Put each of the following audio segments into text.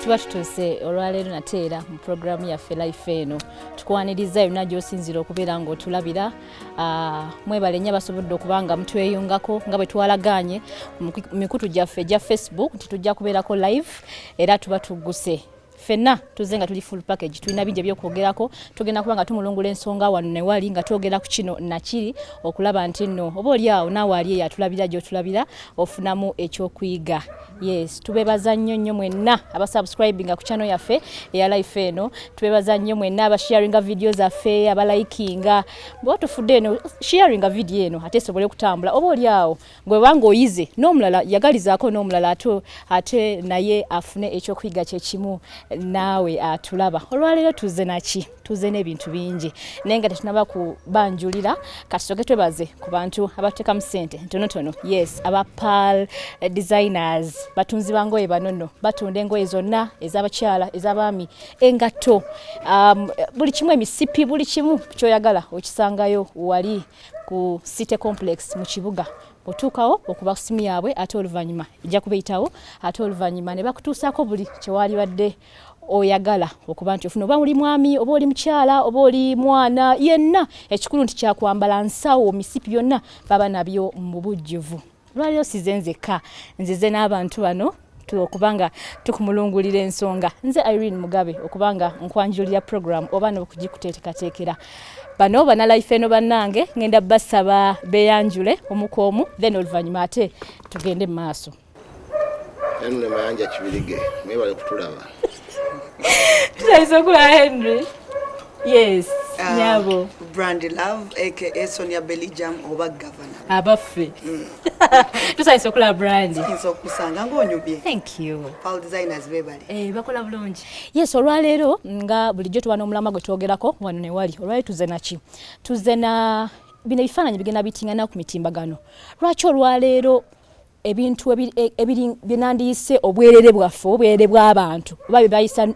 Tuba tutuse olwaleero nateera mu programu yaffe life eno tukwaniriza yonna gy'osinzira okubeera ng'otulabira. Mwebale nnyo abasobodde okubanga mutweyungako nga bwe twalagaanye mu mikutu gyaffe egya Facebook nti tujja kubeerako live era tuba tugguse. Fenna tuze nga tuli full package tulina bingi by'okwogerako tugenda kuba nga tumulungula ensonga wano ne wali nga twogera ku kino nakiri okulaba nti nno oba oli awo naawe ali eyatulabira gy'otulabira ofunamu ekyokuyiga. Yes, tubebaza nnyo mwenna abasubscribinga ku channel yaffe eya life eno. Tubebaza nnyo mwenna abasharinga video zaffe abalikinga bo tufudde eno sharinga video eno ate sobole kutambula oba oli awo gwe wanga oyize n'omulala yagalizaako n'omulala ate naye afune ekyokuyiga kye kimu naawe atulaba. Olwaleero tuze naki tuze n'ebintu bingi naye nga tetunaba kubanjulira kasooke twebaze ku bantu abateekamu ssente ntonotono. Yes, aba pearl designers batunzi bangoye banono batunda engoye zonna ez'abakyala ez'abaami engatto buli kimu emisipi buli kimu kyoyagala okisangayo wali ku City Complex mu kibuga. Otuukawo okuba ku simu yaabwe ate oluvannyuma ejja kubeyitawo ate oluvannyuma ne bakutuusaako buli kyewali badde oyagala okuba nti ofuna oba oli mwami oba oli mukyala oba oli mwana yenna ekikulu nti kyakwambala nsawo misipi byonna baba nabyo mu bujjuvu. Lwaliyo size nzekka nzize n'abantu bano okubanga tukumulungulira ensonga. Nze Irene Mugabe okubanga nkwanjulira program oba n'okugikuteekateekera. Bano bana life eno bannange ngenda basaba beyanjule omukomu then oluvannyuma ate tugende mu maaso. Henry Mayanja Kibirige mwebale kutulaba. Tutayisokula Henry. Yes, nyabo. Brandy Love aka Sonia Belgium oba governor. Abaffe. Tutayisokula Brandy. Nsokusanga ng'onyubye. Thank you. Pearl designers bebale. Bakola bulungi. Yes, olwaleero nga bulijjo tuwana omulama gwe twogerako wano ne wali. Olwaleero tuze naki? Tuze na bino ebifaananyi bigenda bitingana ku mitimbagano. Lwaki olwaleero ebintu ebiri binandiyise obwerere bwaffe obwerere bw'abantu oba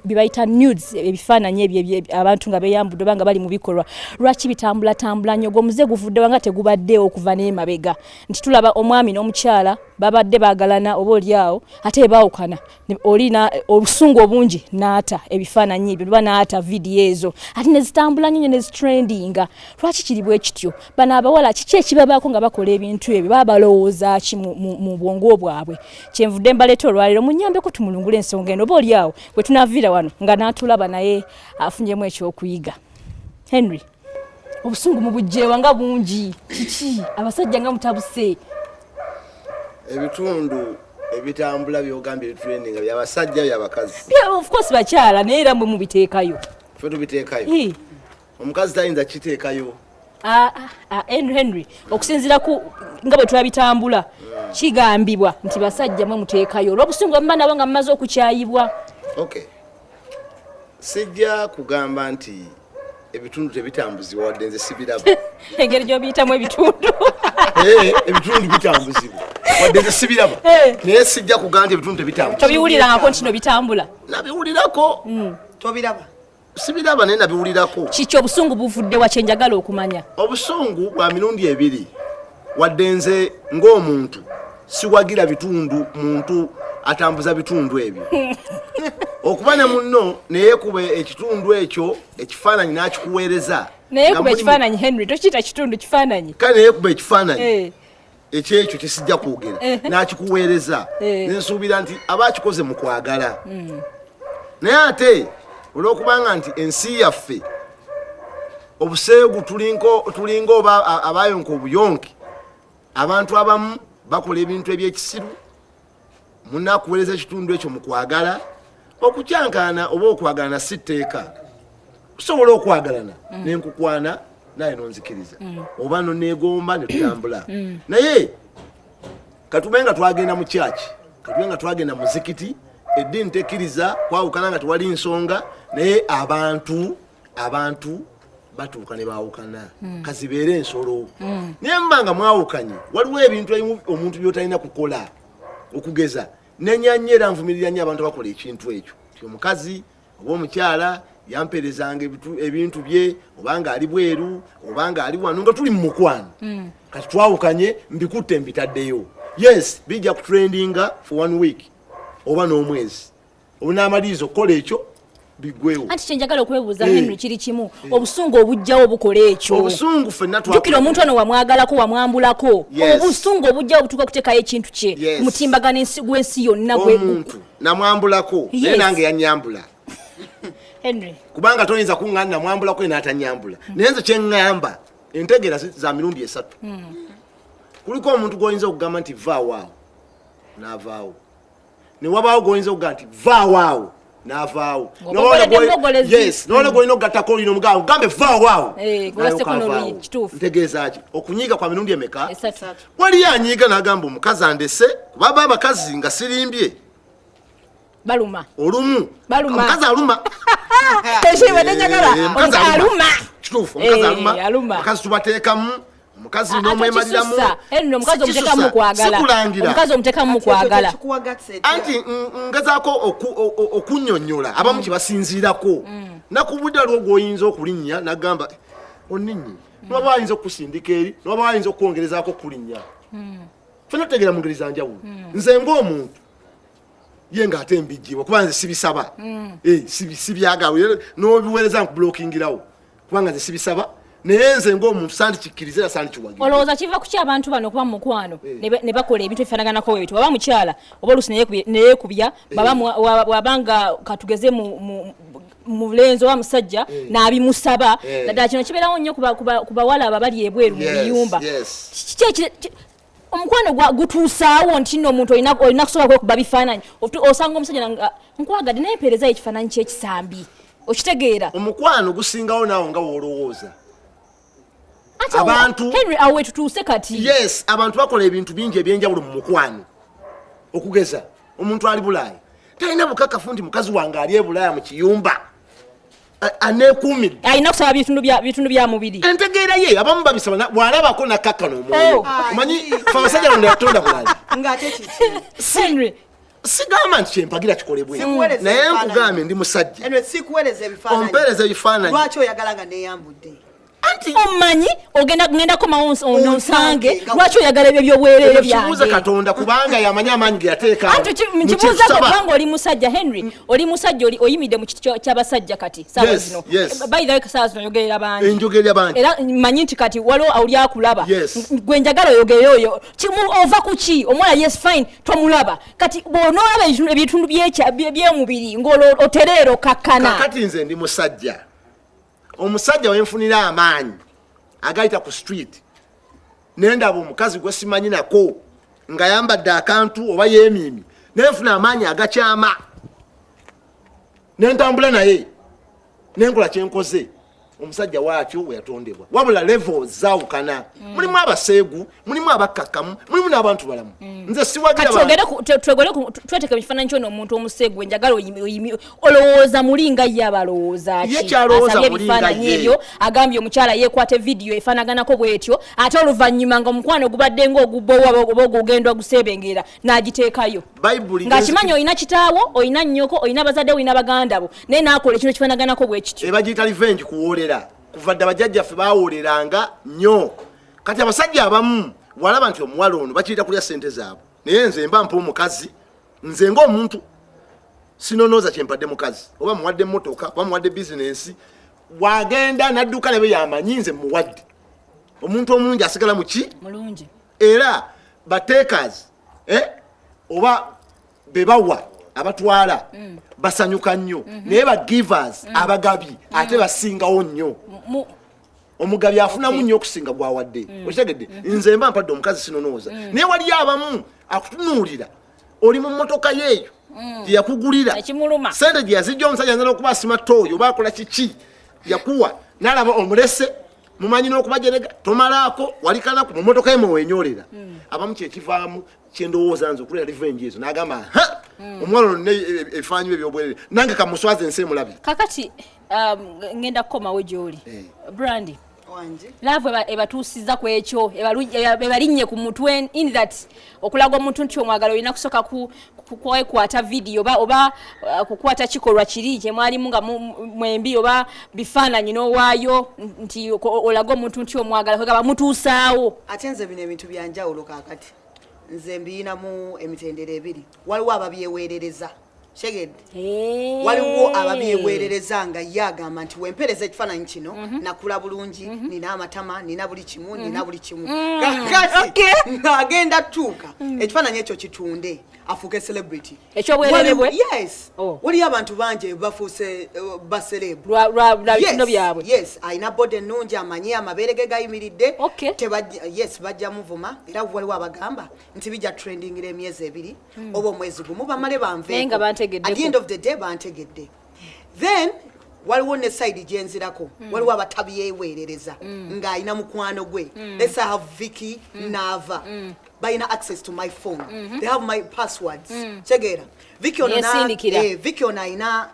bibayita nudes ebifaananyi ebyo abantu nga beyambudde banga bali mu bikolwa lwaki bitambula nnyo omuze guvudde wanga tegubadde okuva n'emabega nti tulaba omwami n'omukyala babadde baagalana oba oli awo ate baawukana olina obusungu obungi n'ata ebifaananyi ebyo oba n'ata vidiyo ezo ate ne zitambula nnyo ne zitrendinga. Lwaki kiri bwe kityo? Bano abawala kiki ekibabaako nga bakola ebintu ebyo baba balowooza ki mu bwongo bwabwe? Kyenvudde mbaleeta olwaleero munyambeko tumulungula ensonga eno oba oli awo bwe tunaviira wano nga n'atulaba naye afunyeemu ekyokuyiga. Henry, obusungu mu bujjeewa nga bungi kiki abasajja nga mutabuse? Ebitundu ebitambula byogambye training by'abasajja by'abakazi. Of course bakyala naye era mwe mubiteekayo. Ffe tubiteekayo. Omukazi tayinza kiteekayo. Henry okusinzira ku nga bwe twabitambula kigambibwa nti basajja mwe muteekayo olw'obusungu mba nabo nga mumaze okukyayibwa. Okay. Sijja kugamba nti ebitundu tebitambuzibwa wadde nze sibiraba. Engeri gy'obiyitamu ebitundu. Ebitundu bitambuzibwa wadde nze sibiraba. Naye sijja kugamba nti ebitundu tebitambuzibwa. Tobiwulirangako nti no bitambula? Nabiwulirako. Tobiraba? Sibiraba naye nabiwulirako. Kiki obusungu buvudde wa kyenjagala okumanya? Obusungu bwa mirundi ebiri wadde nze ng'omuntu siwagira bitundu muntu atambuza bitundu ebyo. Okuba ne munno neyeekuba ekitundu ekyo ekifaananyi n'akikuweereza. Neyeekuba ekifaananyi Henry tokiyita kitundu kifaananyi. Kale neyeekuba ekifaananyi ekyekyo kyesijja kwogera n'akikuweereza nensuubira nti aba akikoze mu kwagala. Naye ate olw'okubanga nti ensi yaffe obuseegu tulinga oba abayonka obuyonke abantu abamu bakola ebintu ebyekisiru munakuweereza ekitundu ekyo mu kwagala okukyankana oba okwagalana si tteeka. Tusobola okwagalana nenkukwana naye nonzikiriza oba noneegomba ne tutambula. Naye katube nga twagenda mu kyaki katube nga twagenda mu zikiti eddiini tekkiriza kwawukana nga tewali nsonga naye abantu batuuka ne baawukana kazibeere ensolo. Naye mbanga mwawukanye waliwo ebintu ebimu omuntu by'otalina kukola okugeza nenyanye era nvumirira nnyo abantu bakola ekintu ekyo ti omukazi oba omukyala yamperezanga ebintu bye obanga ali bweru obanga ali wano nga tuli mu mukwano kati twawukanye mbikutte mbitaddeyo yes bijja ku trendinga for 1 week oba n'omwezi obunaamaliiza okukola ekyo bigwewo anti kyenjagala okwebuuza Henry kiri kimu obusungu obujjawo obukola ekyo obusungu ffenna jjukira omuntu ono wamwagalako wamwambulako obusungu obujjawo obutuuka okuteekayo ekintu kye mutimbagana gw'ensi yonna omuntu namwambulako naye nange yanyambula Henry kubanga toyinza kuŋŋaani namwambulako ye n'atanyambula naye nze kyeŋŋamba entegeera za mirundi 3 kuliko omuntu gwoyinza okugamba nti vaawaawo n'avaawo ne wabaawo gwoyinza okugamba nti vaawaawo n'avaawo nowona gwolina okugattako olina omugamba ogambe vaawaawo ntegeeza ki okunyiiga kwa mirundi emeka waliyo anyiiga n'agamba omukazi andese kubaba abakazi nga sirimbye baluma olumu omukazi aluma aluma kituufu omukazi aluma omukazi tubateekamu omukazi n'omwemaliramu omukazi omutekamu mukwagala anti ngezaako okunnyonnyola abamu kyebasinziirako nakubudde aliwo gw'oyinza okulinnya nagamba oninnyi nobaba ayinza okusindika eri nobaba ayinza okwongerezaako okulinnya fena tutegeera mu ngeri za njawulo nze ng'omuntu ye ng'ate mbijjibwa kuba nze sibisaba sibyagawo n'obiweereza nkubulookingirawo kubanga nze sibisaba naye nze ng'omuntu sandi kikkiriza era sandi kiwagira olowooza kiva ku ky'abantu bano okuba mu mukwano ne bakola ebintu ebifaanaganako bwe bityo waba mukyala oba oluusi neyeekubya wabanga katugeze mu bulenzi oba musajja n'abimusaba naddala kino kibeerawo nnyo ku bawala abo abali ebweru mu biyumba omukwano gutuusaawo nti nno omuntu olina kusobola kwekuba bifaananyi osanga omusajja nkwagadde naye mpeerezayo ekifaananyi ky'ekisambi okitegeera omukwano gusingawo naawo nga woolowooza abantu Henry awe tutuuse kati yes abantu bakola ebintu bingi ebyenjawulo mu mukwano okugeza omuntu ali Bulaaya talina bukakafu nti mukazi wange ali Bulaaya mu kiyumba aneekuumidde alina kusaba bitundu bya mubiri entegeera ye abamu babisaba bw'alabako nakkakkana omwoyo omanyi fe abasajja londa yatonda Bulaaya Henry sigamba nti kyempagira kikolebwe naye nkugambye ndi musajja ompeereza ebifaananyi lwaki oyagala nga neeyambudde omanyi ogenda koma onsange lwaki oyagala ebyo by'obwereere byange kibuuza Katonda kubanga yamanyi amaanyi ge yateeka nkibuuza kubanga oli musajja Henry oli musajja oyimidde mu kiti ky'abasajja kati saawa zino by the way saawa zino oyogerera bangi era manyi nti kati waliwo oli akulaba gwe njagala oyogere oyo ova ku ki omuwala yes fine tomulaba kati bw'onoolaba ebitundu by'omubiri ng'otereera kakkana kati nze ndi musajja omusajja wenfunira amaanyi agayita ku street nendaba omukazi gwe simanyi nako nga yambadde akantu oba yeemimi nenfuna amaanyi agakyama nentambula naye nenkola kyenkoze omusajja waakyo weyatondebwa wabula levels zaawukana mulimu abaseegu mulimu abakkakkamu mulimu n'abantu balamu nze siwagira tweteke mu kifaananyi ky'ono omuntu omuseegu njagala olowooza mulinga ye abalowooza asabye ebifaananyi ebyo agambye omukyala yeekwata vidiyo efaanaganako bw'etyo ate oluvannyuma nga omukwano gubadde ng'ogubbowa oba ogugenda guseebengerera n'agiteekayo ng'akimanyi olina kitaawo olina nnyoko olina bazadde olina baganda bo naye n'akola ekintu ekifaanaganako bwe kityo ebagiyita revenge kuwoolera kuva dda bajjajjaffe baawoleranga nnyo kati abasajja abamu walaba nti omuwala ono bakiyita kulya ssente zaabwe naye nze mba mpa omukazi nze ng'omuntu sinonooza kyempadde mukazi oba muwadde emmotoka oba muwadde bizinensi wagenda n'adduka ne be yamanyi nze muwadde omuntu omulungi asigala mu ki mulungi era bateekazi oba be bawa abatwala basanyuka nnyo naye ba givers abagabi ate basingawo nnyo omugabi afunamu nnyo okusinga gwawadde okitegedde nze mba mpadde omukazi sinonooza naye waliyo abamu akutunuulira oli mu mmotoka yeeyo gyeyakugulira sente gye yazijja omusajja nzala okuba asima tooyo oba akola kiki yakuwa n'alaba omulese mumanyi n'okubajerega tomalaako walikanaku mu mmotoka ye mwewenyolera abamu kyekivaamu kyendowooza nze okulera revenge ezo n'agamba omuwala ono ebifaananyi bye byobwerere nange kamuswaze ensi emulabi kakati ngenda kukomawo gy'oli Brandy laavu ebatuusiza ku ekyo ebalinnye ku mutwe in that okulaga omuntu nti omwagala olina kusooka kwekwata vidiyo oba kukwata kikolwa kiri kye mwalimu nga mwembi oba bifaananyi n'owaayo nti olaga omuntu nti omwagala kwegaba mutuusaawo ate nze bino ebintu byanjawulo kaakati nze mbiyinamu emitendera ebiri waliwo ababyeweerereza shegedde waliwo ababyeweerereza nga ye agamba nti wempereza ekifaananyi kino nakula bulungi nina amatama nina buli kimu nina buli kimu kakati ng'agenda tuuka ekifaananyi ekyo kitunde afuuke celebrity ekyobwerere bwe yes waliyo abantu bangi bafuuse baserebu bino byabwe yes alina bode ennungi amanyi amabeere ge gayimiridde yes bajja muvuma era waliwo abagamba nti bijja trendingira emyezi ebiri oba omwezi gumu bamale banveeko at the end of the day bantegedde then waliwo ne side gyenzirako waliwo abatabyeweerereza ng'alina mukwano gwe let's say I have Vicky Nava bayina access to my phone they have my passwords chegera Vicky ono ayina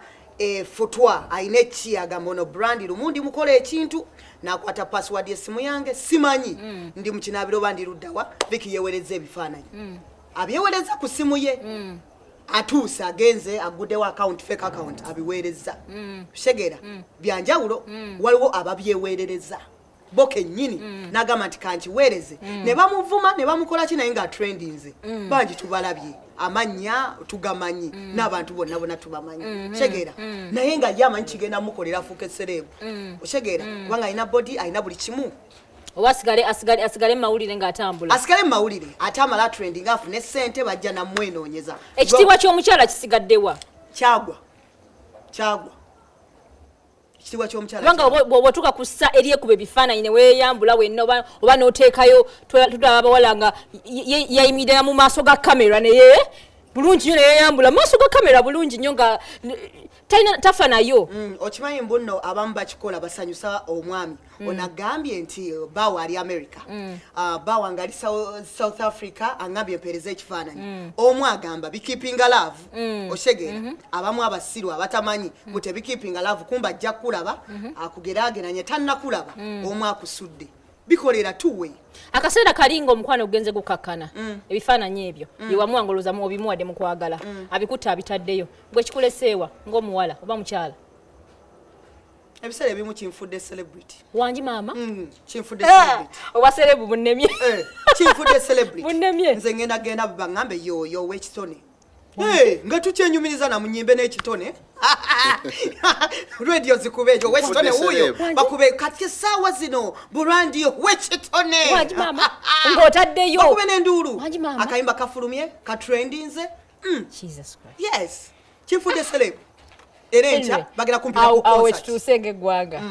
futwa ayina ekiyagamba ono brand lumundi mukola ekintu nakwata password y'essimu yange simanyi ndi mu kinaabiro bandi luddawa Vicky yeweereza ebifaananyi abyeweereza ku simu ye atuusa agenze aguddewo fake account abiweereza shegera byanjawulo waliwo ababyeweerereza bo kennyini n'agamba nti kankiweereze ne bamuvuma ne bamukola ki naye nga trendinze bangi tubalabye amannya tugamanyi n'abantu bonna bonna tubamanyi shegera naye nga ye amanyi kigenda mukolera afuuke serebu oshegera kubanga alina body alina buli kimu oba asigale mawulire ng'atambula asigale mawulire ate amala trending afune ssente bajja nammwenoonyeza ekitiibwa ky'omukyala kisigaddewa kyagwa ekitiibwa ky'omukyala kubanga bw'otuuka ku ssa eryekuba ebifaananyi ne weeyambula wenna oba n'oteekayo tulaba abawala nga yayimirira mu maaso ga kamera naye bulungi nnyo ne yeeyambula mu maaso ga kamera bulungi nnyo nga tafa nayo okimanyi mbu nno abamu bakikola basanyusa omwami onagambye nti bawa ali America bawa nga ali South Africa angambye mpereza ekifaananyi omu agamba bikeepinga love oshegera abamu abasiru abatamanyi mute bikeepinga love kumba ajja kulaba akugeraageranye tannakulaba omu akusudde bikolera tuwe akaseera kalinga omukwano ogenze gukakkana ebifaananyi ebyo byewamuwangolozamu obimuwadde mu kwagala abikutte abitaddeyo gwe kikuleseewa ng'omuwala oba mukyala ebiseera ebimu kinfudde celebrity wangi maama kinfudde celebrity oba serebu bunnemye kinfudde celebrity bunnemye nze ngenda baŋŋambe yoyo w'ekitone nga tukyenyumiriza na munyimbe n'ekitone radio zikube ekyo wekitone wuyo bakube kati essaawa zino burandiyo wekitone wangi maama ng'otaddeyo bakube n'enduulu wangi maama akayimba kafulumye katrendinze Jesus Christ yes kinfudde celebu era enkya bagenda kumpira ku awo ekituuse ng'eggwanga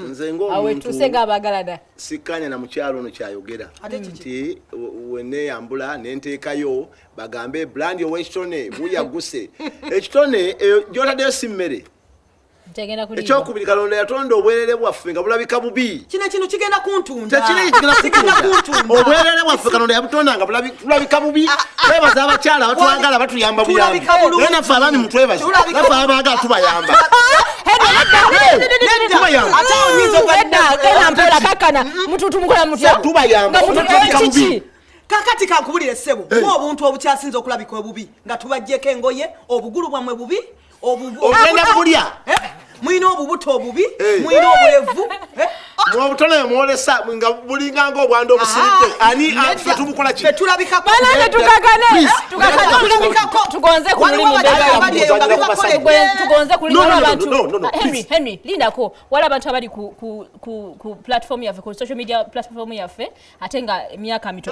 awo ekituuse ng'abagalada sikkanya na mukyalo ono kyayogera nti weneeyambula nenteekayo bagambe brandi ow'ekitone buyaguse ekitone gy'otaddeyo si mmere ekyokubiri Katonda yatonda obwerere bwaffe nga bulabika bubi kino kigenda kuntunda kigenda kuntunda obwerere bwaffe Katonda yabutonda nga bulabika bubi twebaza abakyala batwagala batuyamba buyambi naye naffe abaami mutwebaze naffe abaagala tubayamba kakati kankubulire ssebo mu obuntu obukyasinza okulabika obubi nga tubajjeko engoye obugulu bwamwe bubi ogenda bulya mwina obubuto obubi mwina obwevu mwobutone mwolesa nga bulinga ng'obwanda obusiridde ani ffe tubukola ki tulabikako tugonze ku lulimi tugonze ku lulimi abantu Henry lindako wala abantu abali ku platform yaffe ku social media platform yaffe ate nga emyaka mito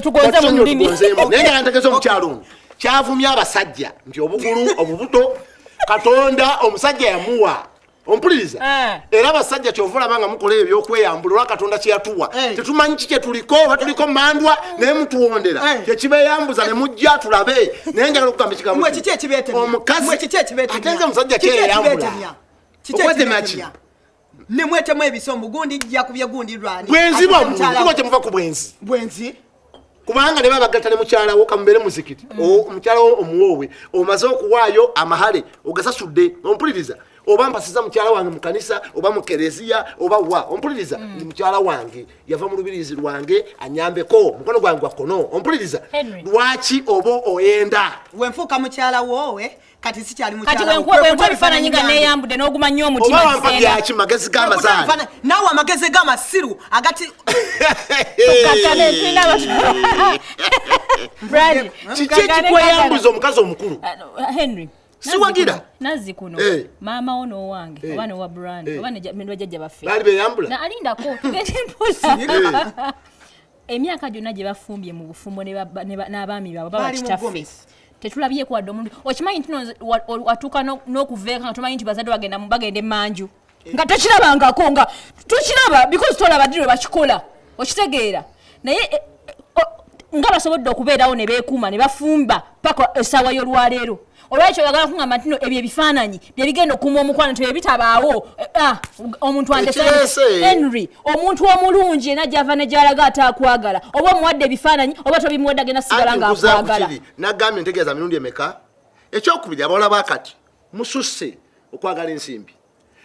tugonze mu lulimi naye nga ntegeza omukyalo kyavumya abasajja nti obugulu obubuto Katonda omusajja yamuwa ompuliriza era abasajja kyova olaba mukola ebyokweyambula olwa Katonda kyeyatuwa tetumanyi kike tuliko batuliko mandwa naye mutuwondera kyekibeeyambuza ne mujja tulabe naye njagala okugamba ekigambo omukazi ate nze omusajja kyeyambula okwetemaki ne mwetemu ebisombo gundi jakubye gundi lwani bwenzi bwamu kyemuva ku bwenzi kubanga ne babagatta ne mukyala wo kamubere muzikiti omukyala wo omuwoowe omaze okuwaayo amahale ogasasudde ompuliriza oba mpasiza mukyala wange mu kanisa oba mu kereziya oba wa ompuliriza ndi mukyala wange yava mu lubirizi lwange anyambeko mukono gwange gwa kkono ompuliriza lwaki oba oyenda wenfuuka mukyala woowe kati sikyali mukyala kati wenkwe bifaananyi nga neeyambudde n'oguma nnyo omutima oba wampa byaki magezi g'amazaali naawe amagezi g'amasiru agati kiki ekikweyambuza omukazi omukulu Henry siwagira nazi kuno maama ono wange oba nowa brand oba ne bajjajja baffe bali beyambula na alindako tugende mpola emyaka gyonna gye bafumbye mu bufumbo n'abaami baabwe baba kitaffe tetulabye kwadde omuntu okimanyi nti watuuka n'okuveeka nga tomanyi nti bazadde bagenda emanju nga tokirabangako nga tukiraba because tolaba ddi lwe bakikola okitegeera naye nga basobodde okubeerawo ne beekuuma ne bafumba paka essaawa y'olwaleero olwekyo oyagala kungamba nti ebyo ebifaananyi bye bigenda okuuma omukwano tebye bitabaawo omuntu Henry omuntu omulungi era gy'ava ne gy'alaga ataakwagala oba omuwadde ebifaananyi oba tobimuwadde agenda sigala ng'akwagala naggambye ntegeeza mirundi emeka ekyokubiri abawala baakati mususe okwagala ensimbi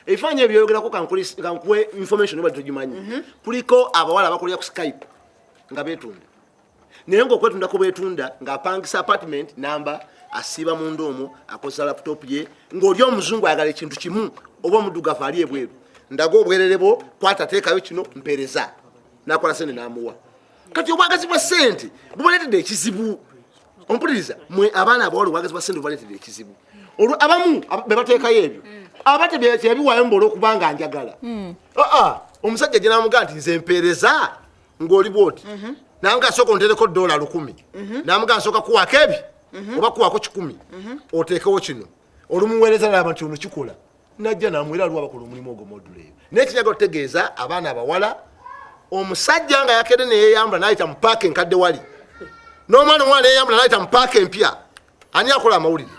ebifaananyi ebyoyogerako kankuwe information oba tugimanyi kuliko abawala abakolera ku Skype nga beetunda naye ng'okwetundako beetunda ng'apangisa apartment namba asiba mundu omwo akozesa laptop ye ng'oli omuzungu ayagala ekintu kimu oba omuddugavu ali ebweru ndaga obwererebo kwata teekayo kino mpereza nakola sente n'amuwa kati obwagazi bwa sente bubaleetedde ekizibu ompuliriza mwe abaana abawala obwagazi bwa sente bubaleetedde ekizibu olwo abamu be bateekayo ebyo abate byebiwaayo mbola okubanga njagala omusajja gye namugaa nti nze mpereza ng'oli bwoti namugaa asooka ontereko $100 namugaa asooka kuwaako ebyo oba kuwako 10 oteekewo kino olumuweereza nalaba nti ono kikola najja namwera aliwo abakola omulimu ogwo moduleeyo naye kinyaga otegeeza abaana abawala omusajja nga yakedde neyeyambula nayita mu paaka enkadde wali n'omwana omwana neyeyambula nayita mu paaka empya ani akola amawulire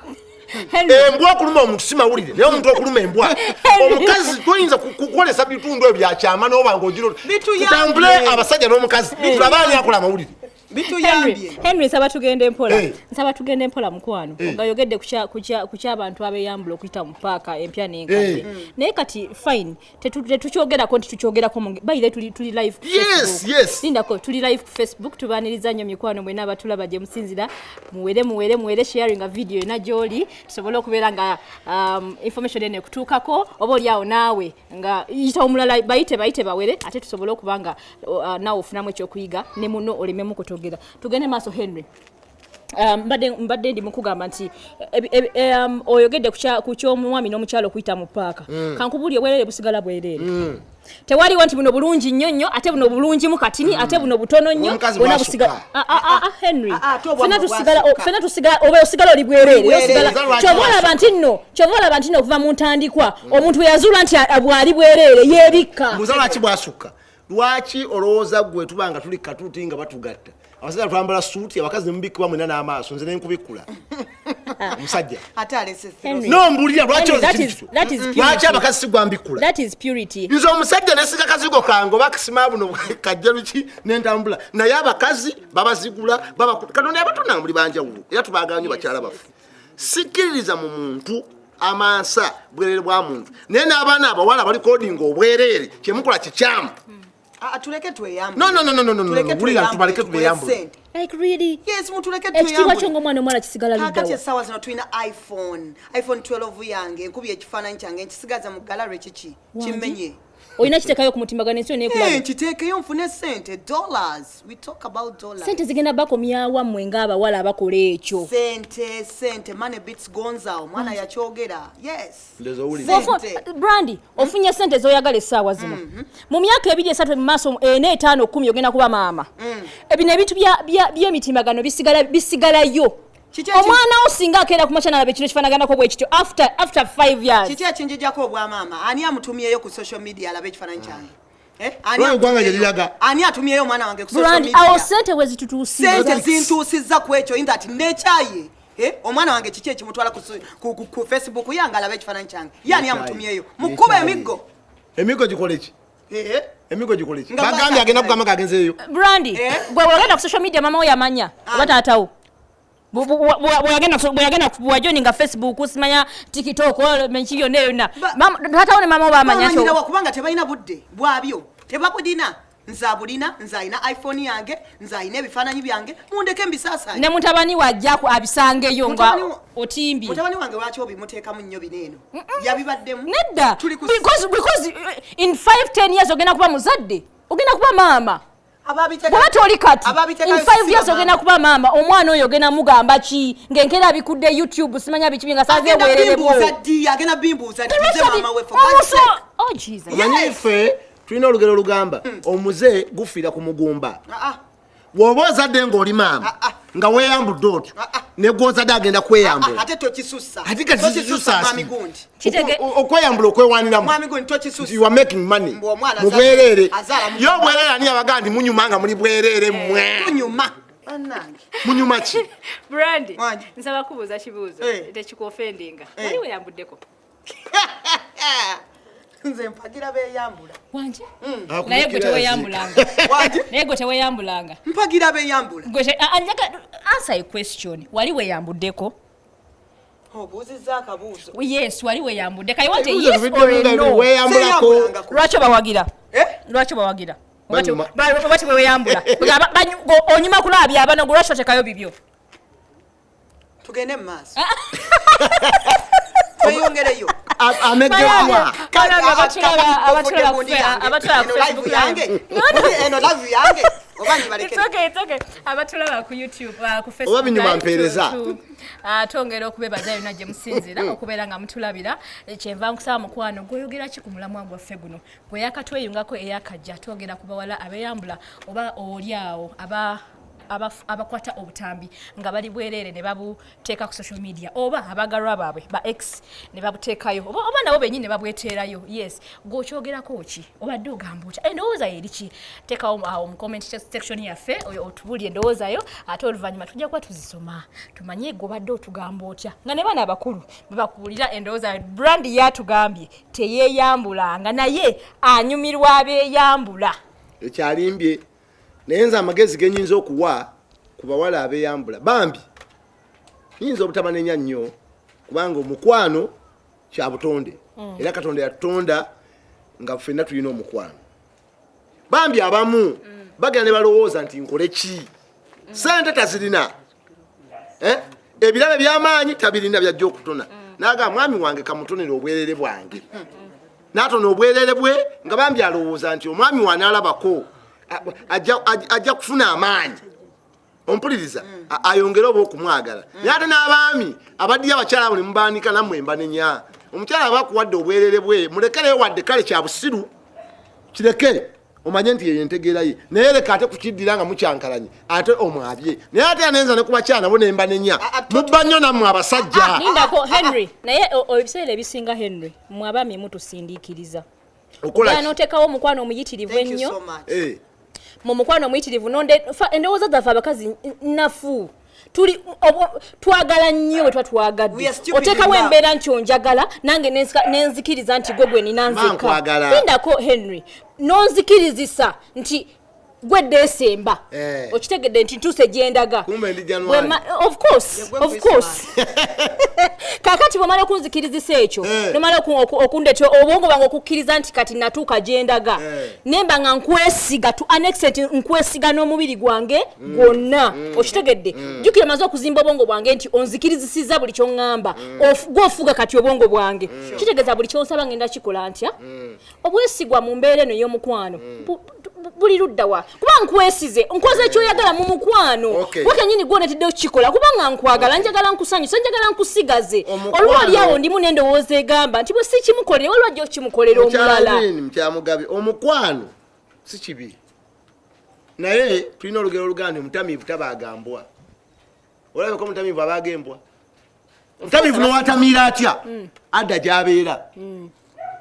embwa okuluma omuntu si mawulire naye omuntu okuluma embwa omukazi toyinza kukolesa bitundu ebyo byakyama n'obanga ogiro tutambule abasajja n'omukazi tulabaani akola amawulire Henry nsaba tugende mpola mukwano nga yogedde ku ky'abantu abeyambula okuyita mu paaka empya n'enkadde naye kati fine tetukyogerako nti tukyogerako bayire tuli live lindako tuli live ku Facebook tubaaniriza nnyo mikwano mwena abatulaba gye musinzira muwere sharing a video ena gy'oli tusobole okubeera nga information ene kutuukako oba oliawo naawe nga yita omulala bayite bawere ate tusobole okuba nga naawe ofunamu ekyokuyiga ne muno olememu kutogera tugende maaso Henry mbadde ndi mukugamba nti oyogedde ku ky'omwami n'omukyalo okuyita mu paaka kankubulye bwerere busigala bwerere tewaliwo nti buno bulungi nnyo ate buno bulungi mu katini ate buno butono nnyo bonna busigala Henry fena tusigala oba osigala oli bwerere kyobalaba nti nno okuva mu ntandikwa omuntu we yazuula nti bwali bwerere yeebikka muzala kibwasukka lwaki olowooza gwe tubanga tuli katuuti nga batugatta abasajja twambala suuti abakazi nemubikibwa mwena n'amaaso nze nenkubikula musajja nombulira lwaki abakazi sigwambikula nze omusajja nesiga kazigo kange oba kisima buno kajja luki nentambula naye abakazi babazigula katonda yabatonda muli banjawulo era tubagala nnyo bakyala bafu sikkiririza mu muntu amansa bwerere bwa muntu naye n'abaana abawala bali kodinga obwerere kyemukola kikyamu tuleke tweyambu tulira tubaleke tweyambu like really yes mutuleke tweyambu ekyo ngomwana omwana kisigala luddawo kakati esawa zino tulina iPhone 12 yange nkubi ekifaananyi kyange nkisigaza mu gallery kiki kimmenye oyina kiteekayo ku mutimbagano ensi nekulaba kiteekeyo nfune sente dollars we talk about dollars sente zigenda bakomyawa mmwe ng'abawala abakola ekyo sente money bits gonzao mwana yakyogera yes Brandy ofunye sente zoyagala essaawa zino mu myaka 2-3 mu maaso 4-5-10 ogenda kuba maama ebino ebintu by'emitimbagano bisigalayo omwana osinga akeera ku machana abe kino kifaanaganako bwe kityo after 5 years kiki ekinjijjako obwa maama ani amutumyeyo ku social media alabe ekifaananyi kyange ani atumyeyo omwana wange ku social media awo sente we zitutuusizza sente zintuusizza ku ekyo in that nekyaye omwana wange kiki ekimutwala ku Facebook yange alabe ekifaananyi kyange yani amutumyeyo mukuba emigo gikola ki emigo gikola ki bagambye agenda kugamba kagenzeeyo Brandy gwe wagenda ku social media mama we yamanya oba taatawo bwagenda kuwajoninga Facebook simanya TikTok menchiyo neyo na hataone mama bamanya cyo bamanyira wakubanga tebalina budde bwabyo tebabudina nzabulina nzaina iPhone yange nzaina ebifananyi byange mundeke mbisasa ne mutabani wajja ku abisangeyo nga otimbi mutabani wange lwaki obimuteeka mu nnyo bineno yabibaddemu nedda because in 5-10 years ogenda kuba muzadde ogenda kuba mama Bwatoli kati in 5 years ogenda kuba mama omwana oyo ogenda mugamba ki ngenkera abikudde YouTube simanya bikibi nga saze wererebo agenda bimbuza ddi mama we for God's sake oh Jesus manyife tulina olugero lugamba omuze gufira ku mugumba woba ozadde ng'oli maama nga weeyambudde otyo ne gw'ozadde agenda kweyambula ate tokisussa ate kakisussa okweyambula okwewaniramu you are making money mu bwereere yo obwereere ani abaga nti munyuma nga muli bwereere mmwe munyuma ki Brandy nsaba kubuuza kibuuzo tekikuofendinga wali weyambuddeko nze mpagira beyambula wanje naye gwe teweyambulanga wanje naye gwe teweyambulanga mpagira beyambula gwe anjaka answer a question wali weyambuddeko obuuzizza akabuuzo yes wali weyambudde kai wante yes or no weyambulako lwaki bawagira lwaki bawagira bati weyambula onyuma kulabya abana lwaki otekayo bibyo tugende mu maaso tweyongereyo amegewa abatulaba ku YouTube ku Facebook oba binyuma mpereza atongera okubebaza yonna gye musinzira okubeera nga mutulabira kyenva nkusaba mukwano gwoyogera ki ku mulamwa gwaffe guno gwe yakatweyungako eyakajja atwogera ku bawala abeyambula oba oliawo abakwata obutambi nga bali bwerere ne babuteeka ku social media oba abagalwa baabwe ba X ne babuteekayo oba nabo bennyini ne babweteerayo yes gw'okyogerako ki obadde ogamba otya endowooza yo eri ki teekawo awo mu comment section yaffe otubulye endowooza yo ate oluvannyuma tujja kuba tuzisoma tumanye gwe obadde otugamba otya nga ne baana abakulu bebakuwulira endowooza yo Brandi yatugambye teyeeyambulanga naye anyumirwa abeeyambula ekyalimbye naye nze amagezi genyinza okuwa ku bawala abeyambula bambi nyinza obutamanenya nnyo kubanga omukwano kya butonde era Katonda yatonda nga ffenna tulina omukwano bambi abamu bagenda ne balowooza nti nkole ki sente tazirina ebirabe by'amaanyi tabirina byajja okutona naga mwami wange kamutonera obwerere bwange n'atona obwerere bwe nga bambi alowooza nti omwami wanaalabako ajja kufuna amaanyi ompuliriza ayongera oba okumwagala naye ate n'abaami abaddiyo abakyala abo ne mubaanika nammwe mbanenya omukyala abakuwadde obwerere bwe mulekereyo wadde kale kya busiru kirekere omanye nti yeyo entegeera ye naye leka ate kukiddira nga mukyankalanye ate omwabye naye ate anenza ne ku bakyala nabo ne mbanenya mubba nnyo nammwe abasajja lindako Henry naye ebiseera ebisinga Henry mwe abaami mutusindiikiriza okola n'oteekawo omukwano omuyitirivu ennyo mu mukwano omuyitirivu endowooza zaffe abakazi nafu twagala nnyo bwe twatwagadde oteekawo embeera nti onjagala nange nenzikiriza nti gwe gwe nina nzeka lindako Henry nonzikirizisa nti gwe desemba okitegedde nti ntuuse gyendaga of course kakati bwemala okunzikirizisa ekyo nomala okundetya obwongo bwange okukkiriza nti kati natuuka gyendaga nemba nga nkwesiga to an extent nkwesiga n'omubiri gwange gwonna okitegedde jjukira maze okuzimba obwongo bwange nti onzikirizisiza buli kyoŋŋamba gwofuga kati obwongo bwange kitegeeza buli kyonsaba ngenda kikola ntya obwesigwa mu mbeera eno ey'omukwano buli luddawa kuba nkwesize nkoze ekyoyagala mu mukwano wakenyini gwonetedde okukikola kubanga nkwagala njagala nkusanyusa njagala nkusigaze olwaliawo ndimu n'endowooza egamba nti bwe si kimukolere olwajja okimukolera omulala mukyamugabe omukwano si kibi naye tulina olugero oluganda omutamiivu tabaagambwa olabeko omutamiivu abaagembwa omutamiivu nowatamiira atya adda gy'abeera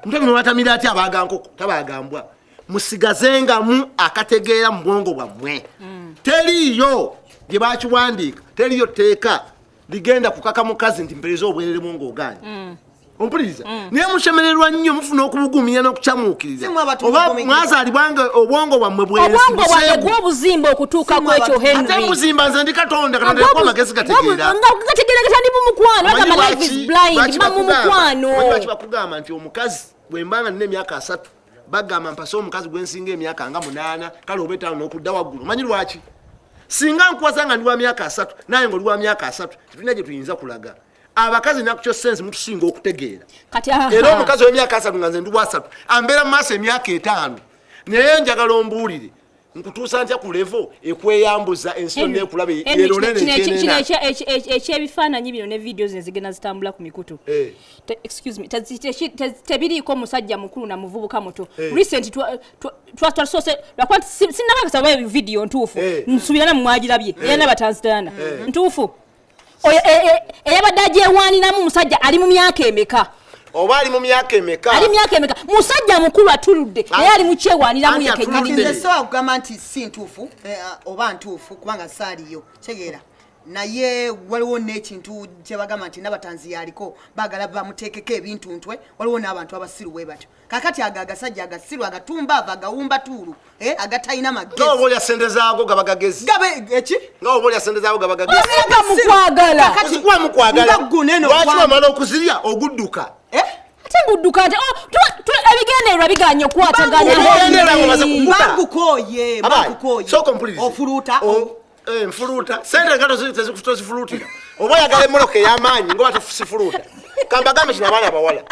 omutamiivu nowatamiira atya abaagankoko tabaagambwa musigazengamu akategeera mu bwongo bwammwe teriyo gye bakiwandiika teriyo tteeka ligenda kukaka mukazi nti mpereza obwerere bwongo oganye Ompuliriza naye mushemererwa nnyo mufuna okubugumya n'okucamuukiriza oba mwazaalibwanga obwongo bwammwe bwobuzimba okutuuka kwekyo Henry ate muzimba nze ndi katonda katondako amagezi gategeera ndi mumukwano bagamba life is blind mumukwano lwaki bakugamba nti omukazi bwembanga nina emyaka 3 bagamba mpasa omukazi gwensinga emyaka nga 8 kale oba 5 n'okudda waggulu manyi lwaki singa nkwasanga ndi wa myaka 3 naye ng'oli wa myaka 3 tetulina gye tuyinza kulaga abakazi nakyo sense mutusinga okutegeera era omukazi w'emyaka 3 nga nze ndi wa 3 ambeera mu maaso emyaka 5 naye njagala ombuulire nkutuusa ntya ku levo ekweyambuza ensi yonna ekulaba erole nekyenena ekyebifaananyi bino ne videos nezigenda zitambula ku mikutu excuse me tebiriiko musajja mukulu na muvubuka muto recent twasose lwakuba sinakakasaba video ntuufu nsubirana mumwagirabye era n'abatanzitana ntuufu eyabadde agyewaaniramu musajja ali mu myaka emeka oba ali mu myaka emeka ali myaka emeka musajja mukulu atuludde naye ali mu kyewaaniramu yekennyini nze sowa kugamba nti si ntuufu oba ntuufu kubanga saaliyo tegeera naye waliwo n'ekintu kye bagamba nti n'abatanzi yaliko baagala bamuteekeko ebintu ntwe waliwo n'abantu abasiru bwe batyo kakati agasajja agasiru agatumba ava agawumba tuulu agatalina magezi nga oba olya sente zaago gaba gagezi eki nga oba olya sente zaago gaba gagezi mukwagala ozikuwa mukwagala lwaki wamala okuzirya ogudduka ate ngudduka nti ebigendererwa biganye okukwataganya bangukoye ofuluuta nfuluuta sente gato tezifuluutira oba oyagala emmoloka ey'amaanyi ngoba tesifuluuta kambagambe kino abaana abawala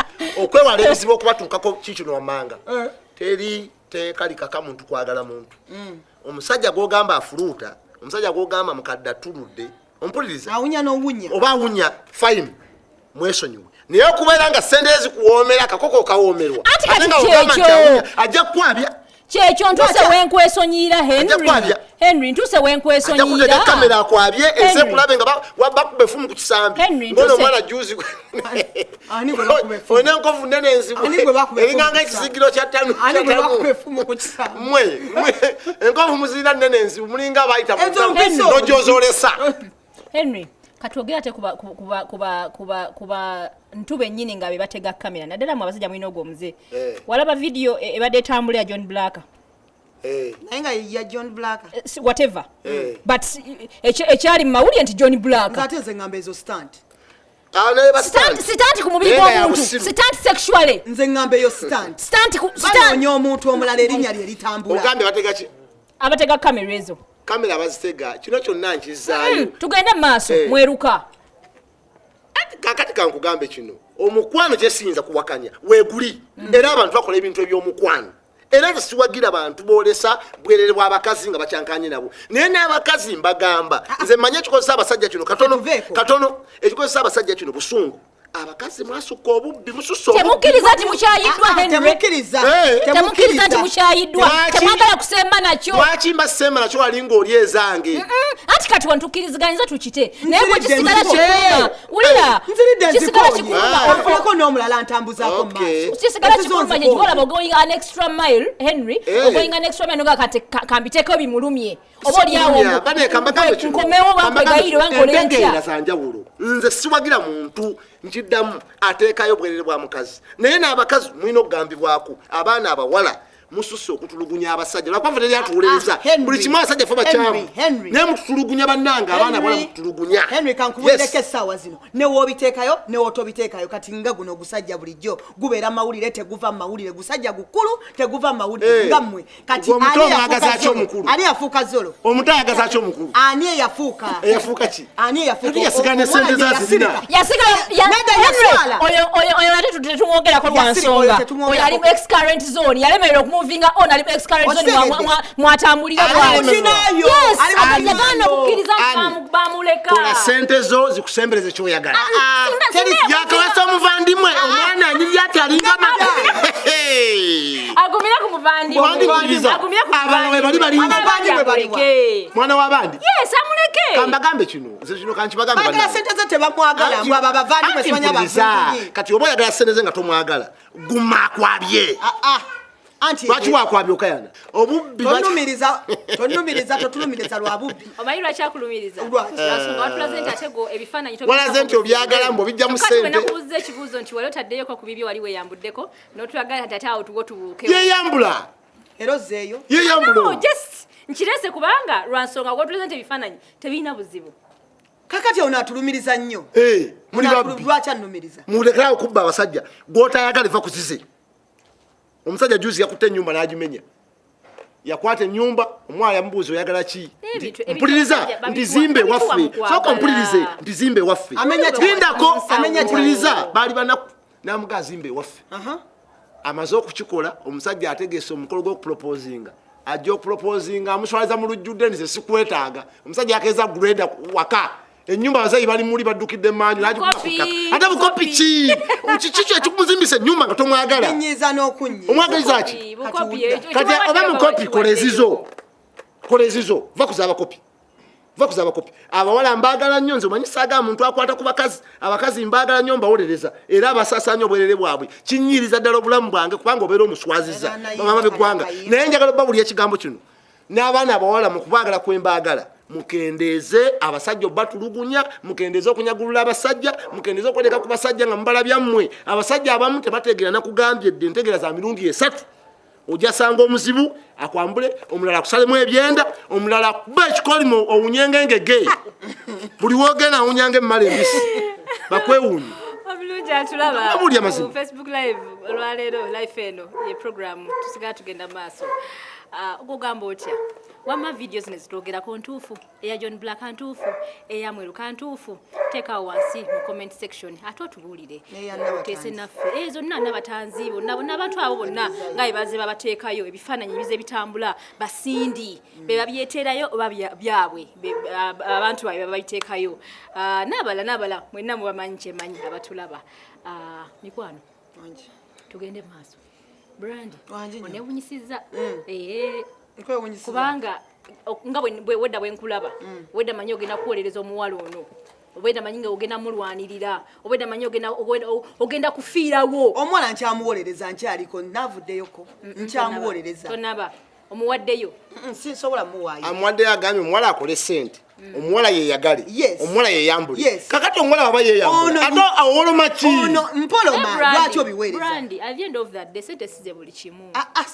okwewala ebizibu okubatuukako kikino wammanga teri tekalikaka muntu kwagala muntu omusajja gwogamba afuluuta omusajja gwogamba mukadde atuludde ompuliriza awunya n'owunya oba awunya fine mwesonyiwe naye okubeera nga sente ezikuwoomera akakoko kawoomerwa ate nga ogamba nti awunya ajja kukwabya kyekyo ntuse wenkwesonyiira Henry ntuse wenkwesonyiira ajja kamera akwabye ense kulabe nga bakuba effumu ku kisambi mbona omwana juzi olina enkovu nnene enzibu eringanga ekisigiro kya ttanu mwe enkovu muzirina nnene enzibu mulinga abayita nojozoolesa Henry katwogera ate kuba ntube ennyini nga be batega kamera naddala mu abasajja mulina ogwo omuze walaba video ebadde etambula ya John Black naye nga ya John Black whatever but ekyali mu mawulire nti John Black ate nze ngamba ezo stunt sitanti ku mubiri gw'omuntu sitanti sexually nze ngamba eyo stunt banoonya omuntu omulala erinnya lye litambula ogambe batega ki abatega kamera ezo kamera bazitega kino kyonna nkizaayo tugende maaso mweruka kakati kankugambe kino omukwano kyesiyinza kuwakanya weeguli era abantu bakola ebintu eby'omukwano era nze siwagira abantu boolesa bwerere bw'abakazi nga bakyankanye nabo naye n'abakazi mbagamba nze mmanye ekikozesa abasajja kino katono ekikozesa abasajja kino busungu abakazi mwasukka obubbi mususa temukkiriza nti mukyayiddwa temukkiriza nti mukyayiddwa temwagala kusemba nakyo lwaki mba semba nakyo walinga oli ezange anti kati wantukkiriziganyizza tukite naye gwe kisigala kikuluma wulira kisigala kikuluma n'omulala ntambuzako mumaaso kisigala kikuluma nye kibolaba going an extra mile Henry going an extra mile noga kati kambiteeko bimulumye oba oliawo nkomewo bakwegayire bankole ntya zanjawulo nze siwagira muntu nkiddamu ateekayo bwerere bwa mukazi naye n'abakazi mulina okugambibwako abaana abawala mususse okutulugunya abasajja lwakuba teri atuwuliriza buli kimu abasajja fe bakyamu naye mututulugunya bannanga abaana abawala mututulugunya Henry kankubulireko essaawa zino newoobiteekayo newootobiteekayo kati nga guno ogusajja bulijjo gubeera mawulire teguva mawulire gusajja gukulu teguva mawulire ngammwe kati ani yafuuka zolo omuto ayagaza ki omukulu ani eyafuuka ki ani eyafuuka yasigana esente zazirina oyo ate tetumwogerako lwa nsonga oyo ali mu excurrent zone yalemerera okumovinga on ali mu excurrent zone mwatambulira bwayagana okukkiriza bamuleka kola sente zo zikusembereze kyoyagala yakawasa omuvandimwe omwana anyiri ati alinga agumira ku muvandimwe mwana w'abandi amuleke kambagambe kino nze kino kankibagambe bagala sente ze tebamwagala mbw aba bavandimwe simanya kati oba oyagala sente ze nga tomwagala guma akwabye lwaki wakwabya okayana obubbi tonumiriza totulumiriza lwa bubbi omanyi lwaki akulumiriza watulaze nti ate go ebifaananyi walaze nti obyagala mbu obijja mu ssente nakubuuza ekibuuzo nti wali otaddeyoko ku bibyo wali weeyambuddeko n'otulagala nti ate awo tugo tubuuke yeyambula era ozzeeyo yeyambula just nkirese kubanga lwa nsonga gwotulaze nti ebifaananyi tebirina buzibu kakati ono atulumiriza nnyo muli babbi lwaki annumiriza mulekerawo kubba abasajja gwotayagala eva kuzize omusajja juzi yakutte ennyumba n'agimenya yakwata ennyumba omwala yamubuuza oyagala ki mpuliriza nti zimbe waffe soka mpulirize nti zimbe waffe lindako mpuliriza baali banaku n'amugaa zimbe waffe amaze okukikola omusajja ategese omukolo gw'okuproposinga ajja okuproposinga amuswaliza mu lujjudde nti sikwetaaga omusajja yakeeza greda waka ennyumba abazayi bali muli baddukidde maanyi ate bukopi ki kiki ekikumuzimbisa ennyumba nga tomwagala omwagaliza ki kati oba mukopi kola ezizo va kuzaaba kopi abawala mbaagala nnyo nze omanyi saagala muntu akwata ku bakazi abakazi mbaagala nnyo mbawolereza era abasaasanya obwerere bwabwe kinyiriza ddala obulamu bwange kubanga obeera omuswaziza bamama b'eggwanga naye njagala obba buli ekigambo kino n'abaana abawala mu kubaagala kwembaagala mukendeeze abasajja obatulugunya mukendeeze okunyagulula abasajja mukendeeze okweleka ku basajja nga mubala byammwe abasajja abamu tebategeera nakugambye dde entegeera za mirundi esatu ojja sanga omuzibu akwambule omulala akusalemu ebyenda omulala kuba ekikolimo owunyengengege buli woogenda awunyanga emmala embisi bakwewuunyi obulungi atulaba ku Facebook live olwaleero life eno ye program tusigala tugenda maaso ogugamba otya wama videos nezitogerako ntuufu eya John Black ntuufu eya Mweruka ntuufu teeka wansi mu comment section ate otubuulire teese naffe zonna n'abatanzi bonna n'abantu abo bonna nga bebaze babateekayo ebifaananyi bize bitambula basindi be babyeteerayo oba byabwe abantu babe babiteekayo n'abala mwenna mubamanyi kyemanyi abatulaba mikwano tugende maaso Brandi onewunyisiza kubanga nga wedda bwenkulaba wedda manyi ogenda kuwolereza omuwala ono obweda manyi nga ogenda mulwanirira obweda manyi ogenda kufiirawo omuwala nkyamuwolereza nkyaliko naavuddeyoko nkyamuwolereza tonaba omuwaddeyo sinsobola muwaayo amuwaddeyo agambye omuwala akole ssente omuwala yeyagale omuwala yeyambule kakati omuwala waba yeyambule ate awoloma ki mpoloma lwaki obiweereza at the end of that day sente size buli kimu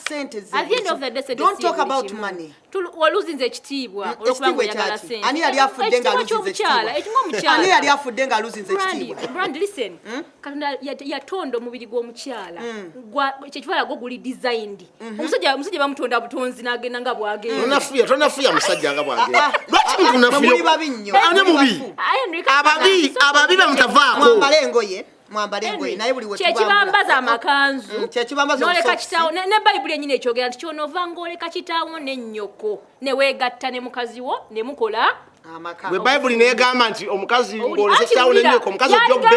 sente at the end of that day sente don't talk about money waluzinze ekitiibwa olwokubanga oyagala sente ani yali afudde nga aluzinze ekitiibwa ani yali afudde nga aluzinze ekitiibwa Brand listen katonda yatonda omubiri gw'omukyala kyekifaala gwo guli designed omusajja bamutonda butonzi n'agenda nga bwagenda tonafuya musajja nga bwagenda lwaki muntu muli babi nnyo ane mubi ababi bamutavaako mwambale engoye naye buli kyekibambaza amakanzu kyekibambaza noleka kitaawo ne bayibuli enyini ekyogera nti kyonova ng'oleka kitaawo n'ennyoko ne weegatta ne mukazi wo ne mukola bwe bayibuli negamba nti omukazi ng'olese kitaawo n'ennyoko omukazi ojjobbe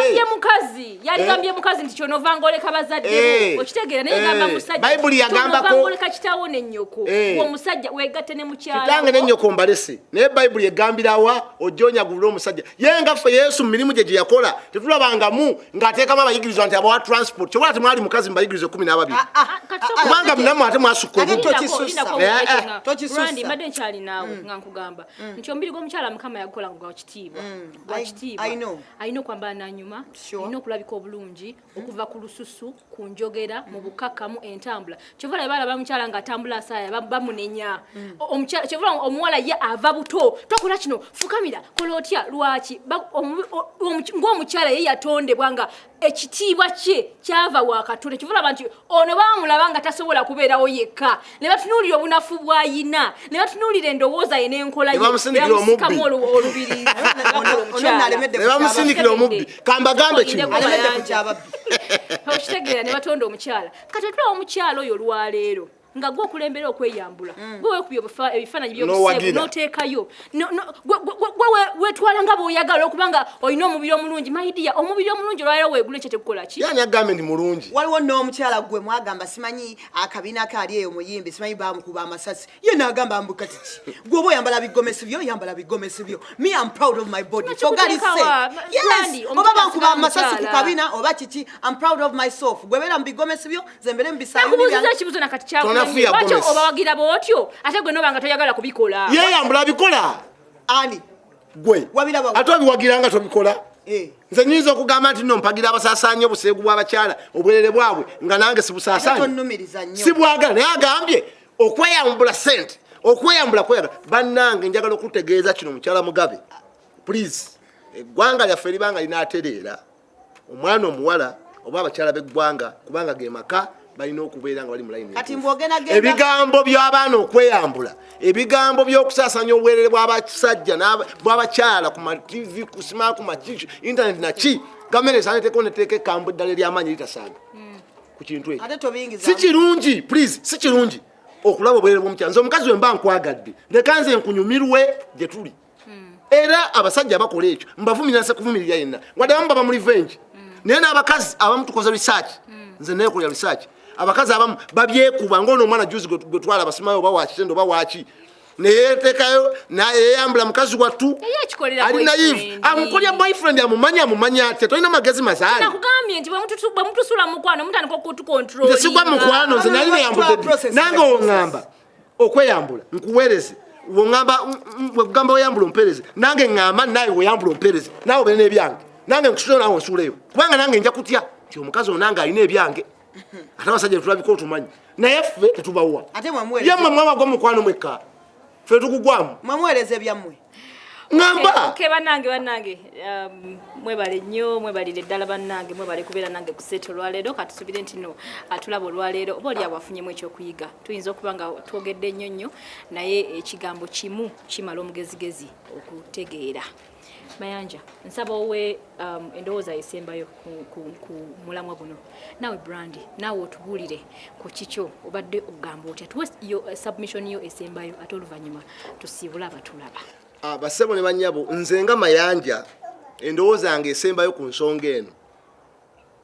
yaligambye mukazi nti kyonova ng'oleka bazaddewo okitegeera naye gamba musajja bayibuli yagambako ng'oleka kitaawo n'ennyoko omusajja weegatte ne mukyala kitange n'ennyoko mbalese naye bayibuli egambirawa ojja onyagulula omusajja ye nga ffe yesu mu mirimu gye yakola tetulabangamu ng'ateekamu abayigirizwa nti abawa transport kyobula temwali mukazi mubayigirize 12 kubanga munamu ate mwasukka Brandi mbadde nkyali naawe nga nkugamba nti omubiri gw'omukyala mukama yagukola nga gwakitiibwa alina okwambala nanyuma alina okulabika obulungi okuva ku lususu ku njogera mu bukakamu entambula kyovala balaba mukyala ng'atambula asaaya bamunenya kyovala omuwala ye ava buto tokola kino fukamira kola otya lwaki ng'omukyala ye yatondebwa nga ekitiibwa kye kyava wakatule kivula abantu ono bamulaba nga tasobola kubeerawo yekka ne batunuulira obunafu bw'ayina ne batunuulira endowooza ye n'enkola ye bamusikamu olubiri ne bamusindikira omubbi kambagambe kino okitegeera ne batonda omukyala kati otulawo omukyala oyo olwaleero nga gwo kulembera okweyambula gwe wekubye ebifaananyi by'obuseebu n'oteekayo gwe twala nga bw'oyagala okubanga olina omubiri omulungi maidiya omubiri omulungi olwaliro weegula ekyo tekukola ki yani agambe ndi mulungi waliwo n'omukyala gwe mwagamba simanyi akabiina kaali eyo muyimbi simanyi bamukuba amasasi ye n'agamba mbuka kiki gwe oba oyambala bigomesi byo yambala bigomesi byo me I'm proud of my body for God is sake yes oba bankuba amasasi ku kabina oba kiki I'm proud of myself gwe beera mu bigomesi byo zembere mu bisaamu nakubuuziza ekibuzo nakati kyakulwaki oba wagira bw'otyo ate gwe n'obanga toyagala kubikola yeyambula bikola ani gwe ate obiwagiranga tobikola nze nyinza okugamba nti no mpagira abasaasaanya obuseegu bw'abakyala obwerere bwabwe nga nange sibusaasaanya sibwagala naye agambye okweyambula sente okweyambula kweyagala bannange njagala okutegeeza kino mukyala Mugabe please eggwanga lyaffe libanga linaatereera omwana omuwala oba abakyala b'eggwanga kubanga ge maka balina okubeera nga bali mu layini ebigambo by'abaana okweyambula ebigambo by'okusaasanya obwerere bw'abasajja bw'abakyala ku matv ku sima ku makiso internet naki gavumenti esaaneteko neteeka ekkambo eddala ery'amaanyi litasaaga ku kintu ekyo si kirungi please si kirungi okulaba obwerere bw'omukyala nze omukazi we mba nkwagadde leka nze nkunyumirwe gye tuli era abasajja bakola ekyo mbavumira nse kuvumirira yenna wadde abamu baba mu revenge naye n'abakazi abamu tukoze research nze neekolera research abakazi abamu babyekuba ng'ono omwana juzi gwe twala basimayo oba wakitendo oba waki neyeteekayo nayeyambula mukazi wattu ali naive amukolya boyfriend amumanya atya tolina magezi mazaali nakugambye nti bwe mutusula mukwano mutandika okutukontrol nze sigwa mukwano nze nali neyambudde nange woŋŋamba okweyambula nkuweereze wegamba oyambula ompereze nange ŋŋamba naye weyambula ompereze naawe obeere n'ebyange nange nkusulayo nawe onsuuleyo kubanga nange nja kutya nti omukazi onange alina ebyange ate abasajja tulabiko otumanyi naye ffe tetubawa yemmwe mwabagwa mukwano mwekka ffe tukugwamu mwamuweereza ebyammwe ŋŋamba bannange mwebale nnyo mwebalire ddala bannange mwebale kubeera nange ku seeto olwaleero katusubire nti no atulaba olwaleero oba oli abafunyemu ekyokuyiga tuyinza okuba nga twogedde nnyo nnyo naye ekigambo kimu kimala omugezigezi okutegeera Mayanja nsaba owe endowooza esembayo ku mulamwa guno nawe Brandi nawe otubuulire ku kikyo obadde ogamba otya tuwe submission yo esembayo ate oluvannyuma tusiibula abatulaba basebo ne bannyabo nze nga Mayanja endowooza yange esembayo ku nsonga eno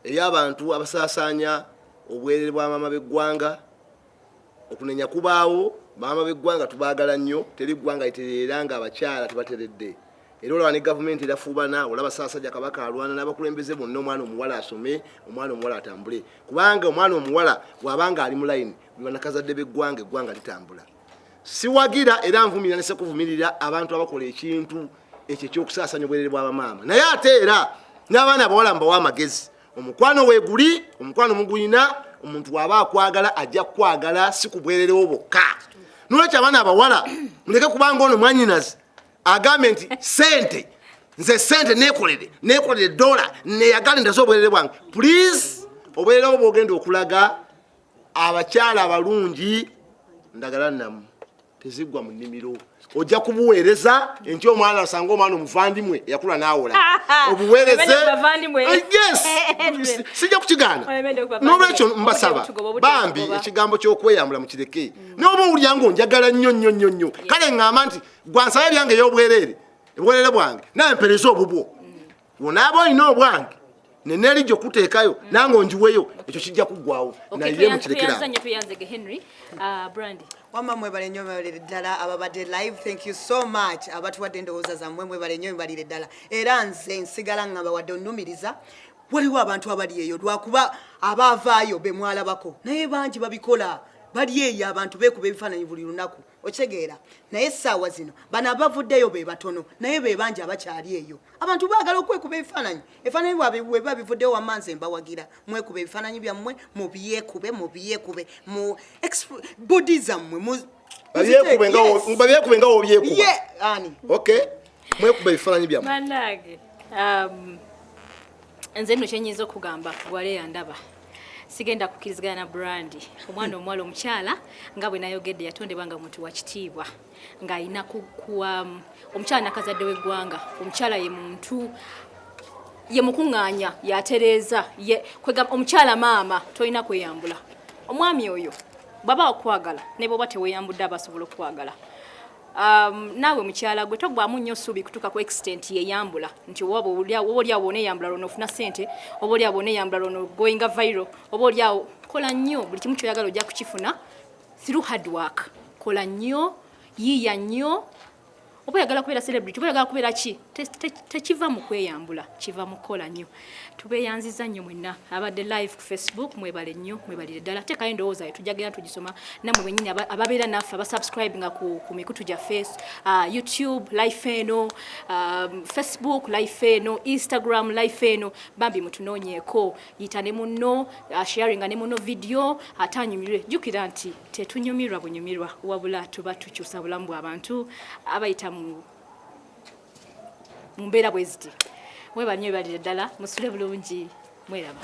ey'abantu abasaasaanya obwerere bwa maama b'eggwanga okunenya kubaawo maama b'eggwanga tubaagala nnyo teri ggwanga litereera nga abakyala tebateredde era olaba ne gavumenti erafuubana olaba Ssaabasajja Kabaka alwana n'abakulembeze bonna omwana omuwala asome omwana omuwala atambule kubanga omwana omuwala bw'abanga ali mu layini banakazadde b'eggwanga eggwanga litambula siwagira era nvumira nese kuvumirira abantu abakola ekintu ekyo ekyokusaasanya obwerere bw'abamaama naye ate era n'abaana abawala mbawa amagezi omukwano weeguli omukwano mugulina omuntu waba akwagala ajja kukwagala si ku bwererewo bwokka nolwekyo abaana abawala muleke kubanga ono mwanyinazi agambe nti sente nze sente nekolere dola neyagala ndaze obwerere bwange please obwerere obwo bwogenda okulaga abakyala abalungi ndagala namu tezigwa mu nnimiro ojja kubuweereza enti omwana asanga omwana omuvandimwe yakula n'awola obuweereze yes sijja kukigaana n'olwekyo mbasaba bambi ekigambo ky'okweyambula mukireke n'oba owulira ng'onjagala nnyo kale ŋŋamba nti gwansaba ebyange ey'obwerere obwerere bwange naye mpereza obubwo wonaaba olina obwange neneeri gy'okuteekayo nange onjiweyo ekyo kijja kuggwawo naye mukirekera wamma mwebale nnyo mwebalire ddala ababadde live thank you so much abatuwadde endowooza zammwe mwebale nnyo mwebalire ddala era nze nsigala ngamba wadde onnumiriza waliwo abantu abali eyo lwakuba abaavaayo be mwalabako naye bangi babikola bali eyo abantu beekuba ebifaananyi buli lunaku okitegeera naye essaawa zino bano abavuddeyo be batono naye be bangi abakyali eyo abantu baagala okwekuba ebifaananyi ebifaananyi bwabwe bwe biba bivuddeyo wammanze mbawagira mwekuba ebifaananyi byammwe mubyekube mu bodi zammwe babyekube nga wobyekuba okay mwekuba ebifaananyi byammwe bannange nze nno kyenyinza okugamba gwale yandaba sigenda kukirizigana na Brandi omwana omuwala omukyala nga bwe nayogedde yatondebwa nga muntu wa kitiibwa ng'alina kuwa omukyala nakazadde w'eggwanga omukyala ye muntu ye mukuŋŋaanya yatereeza ye kwega omukyala maama tolina kweyambula omwami oyo baba okwagala ne boba teweyambudde abasobola okwagala naawe mukyala gwe togwamu nnyo suubi kutuuka ku extent yeyambula nti oba olyawo oneyambula lwono ofuna ssente oba olyawo oneyambula lwono goinga viral oba olyawo kola nnyo buli kimu kyoyagala ojja kukifuna through hard work kola nnyo yiiya nnyo oba oyagala kubeera celebrity oba oyagala kubeera ki tekiva mu kweyambula kiva mu kukola nnyo tubeeyanziza nnyo mwenna abadde live ku Facebook mwebale nnyo mwebalire ddala teekayo endowooza tujja genda tugisoma nammwe bennyini ababeera naffe abasubscribe nga ku mikutu gyaffe YouTube live eno Facebook live eno Instagram live eno bambi mutunoonyeeko yita ne munno sharinga ne munno video atanyumirwe jjukira nti tetunyumirwa bunyumirwa wabula tuba tukyusa bulamu bw'abantu abayita mu mbeera bwe ziti mwebale nnyo balire ddala musule bulungi mweraba